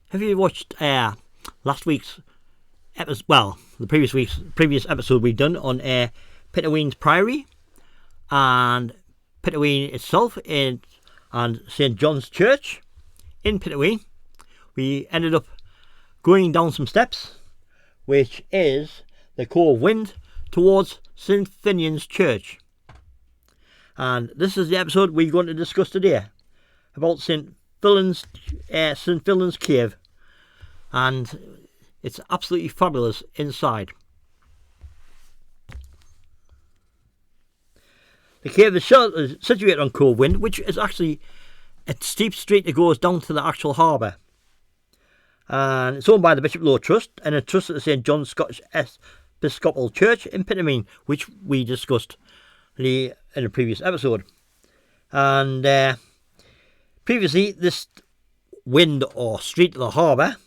Have you watched last week's episode? Well, the previous episode we done on Pittenweem's Priory and Pittenweem itself and St John's Church in Pittenweem. We ended up going down some steps, which is the Cove Wind towards St Finian's Church. And this is the episode we're going to discuss today about St Fillan's Cave, and it's absolutely fabulous inside. The cave is situated on Cove Wind, which is actually a steep street that goes down to the actual harbour, and it's owned by the Bishop Law Trust and a trust at the St John's Scottish Episcopal Church in Pittenweem, which we discussed in a previous episode. And previously this wind or street of the harbour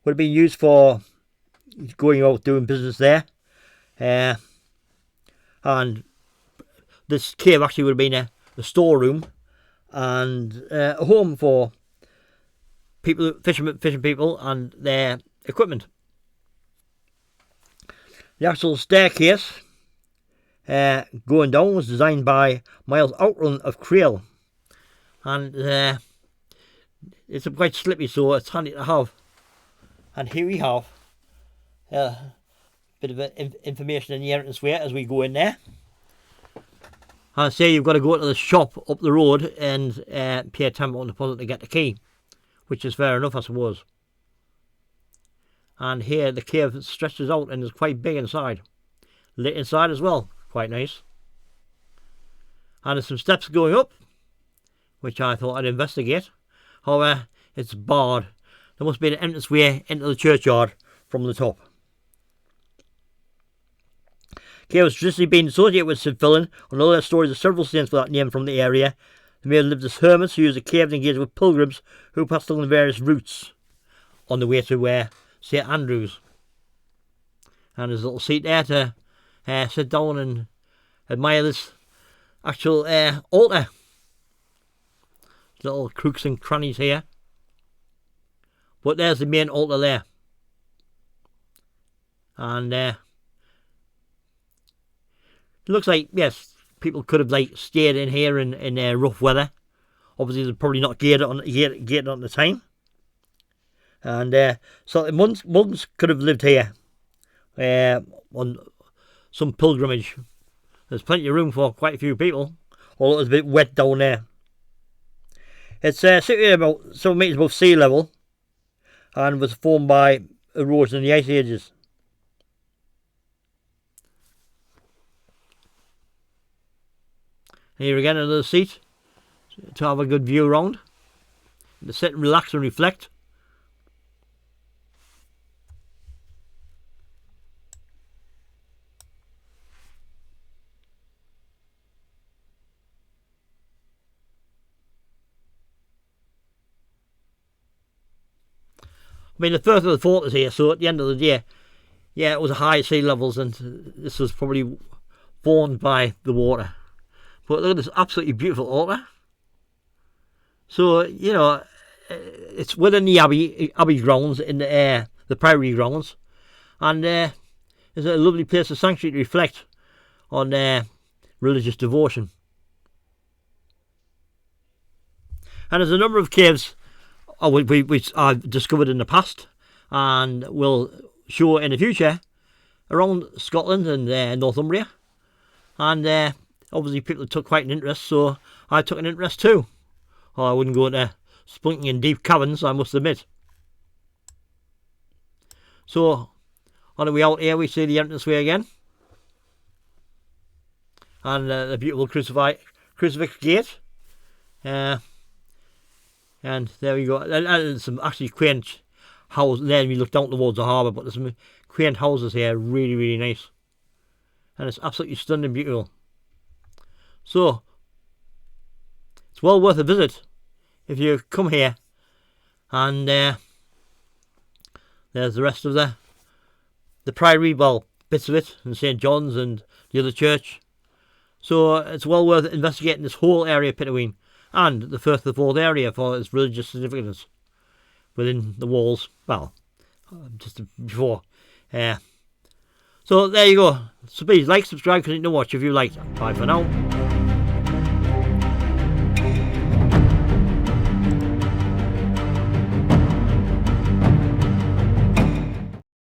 would have been used for going out doing business there, and this cave actually would have been a storeroom and a home for people, fishing people and their equipment. The actual staircase going down was designed by Miles Outrun of Crail, and it's quite slippy, so it's handy to have. And here we have a bit of information in the entranceway as we go in there. And I say you've got to go to the shop up the road and pay a £10 deposit to get the key, which is fair enough, I suppose. And here the cave stretches out and is quite big inside. Lit inside as well, quite nice. And there's some steps going up, which I thought I'd investigate. However, it's barred. There must be an entranceway into the churchyard from the top. Cave has traditionally been associated with St Fillan, and all their stories of several saints for that name from the area. They may have lived as hermits who used the cave to engage with pilgrims who passed along the various routes on the way to St Andrews. And there's a little seat there to sit down and admire this actual altar. Little crooks and crannies here. But there's the main altar there. And it looks like, yes, people could have stayed in here in rough weather. Obviously, they're probably not gated on the time. And so the monks could have lived here on some pilgrimage. There's plenty of room for quite a few people, although it's a bit wet down there. It's situated about 7 metres above sea level and was formed by erosion in the ice ages. Here again, another seat to have a good view around, to sit and relax and reflect. I mean, the first of the fort is here, so at the end of the day, yeah, it was high sea levels, and this was probably formed by the water. But look at this absolutely beautiful altar. So, you know, it's within the abbey grounds, in the priory grounds, and it's a lovely place, a sanctuary to reflect on religious devotion. And there's a number of caves which I've discovered in the past and will show in the future around Scotland and Northumbria. And obviously people took quite an interest, so I took an interest too. Or I wouldn't go into spelunking in deep caverns, I must admit. So on the way out here we see the entranceway again. And the beautiful crucifix gate. And there we go. And there's some actually quaint houses. Then we look down towards the harbour, but there's some quaint houses here, really, really nice. And it's absolutely stunning and beautiful. So, it's well worth a visit if you come here. And there's the rest of the priory, well, bits of it, and St John's and the other church. So it's well worth investigating this whole area of Pittenweem and the Firth of the Forth area for its religious significance. within the walls. Well, just before. So there you go. So please like, subscribe, continue to watch if you like. Bye for now.